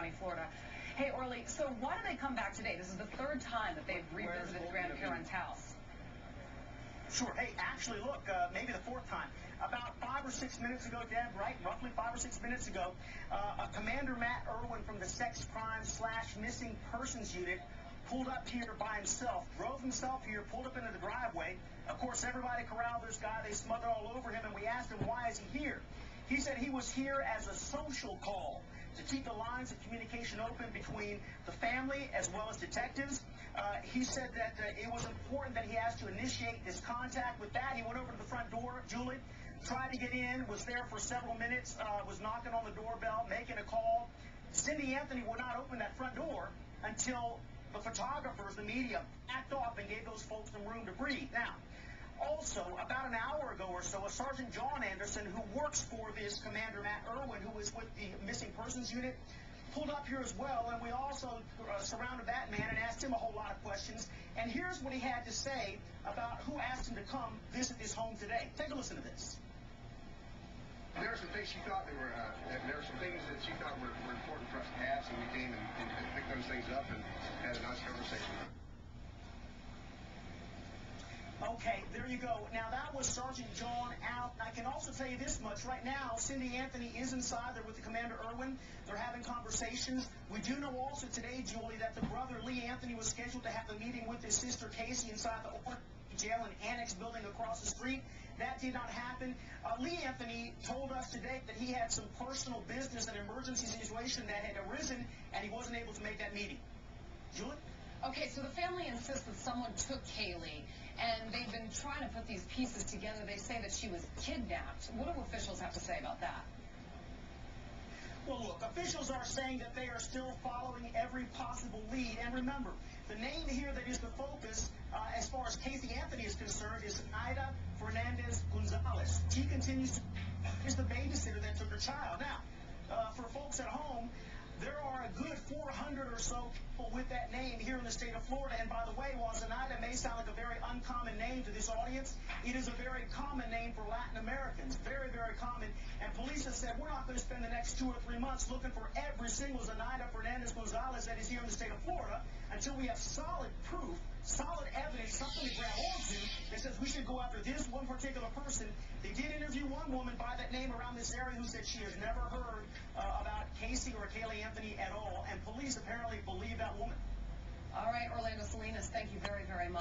County, Florida. Hey, Orly, so why did they come back today? This is the third time that they've revisited the grandparents' house. Sure. Hey, actually, look, maybe the fourth time. About 5 or 6 minutes ago, Deb, right? Roughly 5 or 6 minutes ago, Commander Matt Irwin from the Sex Crime / Missing Persons Unit pulled up here by himself, drove himself here, pulled up into the driveway. Of course, everybody corralled this guy. They smothered all over him, and we asked him, why is he here? He said he was here as a social call to keep the lines of communication open between the family as well as detectives. He said that it was important that he has to initiate this contact. With that, he went over to the front door, Julie, tried to get in, was there for several minutes, was knocking on the doorbell, making a call. Cindy Anthony would not open that front door until the photographers, the media, backed off and gave those folks some room to breathe. Now, also, about an hour ago or so, a Sergeant John Anderson, who works for this Commander Matt Irwin, who is with the Missing Persons Unit, pulled up here as well, and we also surrounded that man and asked him a whole lot of questions. And here's what he had to say about who asked him to come visit this home today. Take a listen to this. There were some things she thought that were, there were some things that she thought were important for us to have, so we came and picked those things up and had a nice conversation. Okay, there you go. Now, that was Sergeant John out. And I can also tell you this much. Right now, Cindy Anthony is inside there with the Commander Irwin. They're having conversations. We do know also today, Julie, that the brother, Lee Anthony, was scheduled to have a meeting with his sister, Casey, inside the jail and annex building across the street. That did not happen. Lee Anthony told us today that he had some personal business and emergency situation that had arisen, and he wasn't able to make that meeting. Julie? Okay, so the family insists that someone took Kaylee, and they've been trying to put these pieces together. They say that she was kidnapped. What do officials have to say about that? Well, look, officials are saying that they are still following every possible lead. And remember, the name here that is the focus, as far as Casey Anthony is concerned, is Ida Fernandez Gonzalez. She continues to is the babysitter that took her child. Now, for folks at home, there are a good 400 or so people with that name here in the state of Florida. And by the way, while Zenaida may sound like a very uncommon name to this audience, it is a very common name for Latin Americans. Very, very common. And police have said we're not going to spend the next 2 or 3 months looking for every single Zenaida Fernandez Gonzalez that is here in the state of Florida until we have solid proof, solid evidence, something to grab onto that says we should go after this one particular person. They did interview one woman by that name around this area who said she has never heard about Casey or Kaylee Anthony at all, and police apparently believe that woman. All right, Orlando Salinas, thank you very, very much.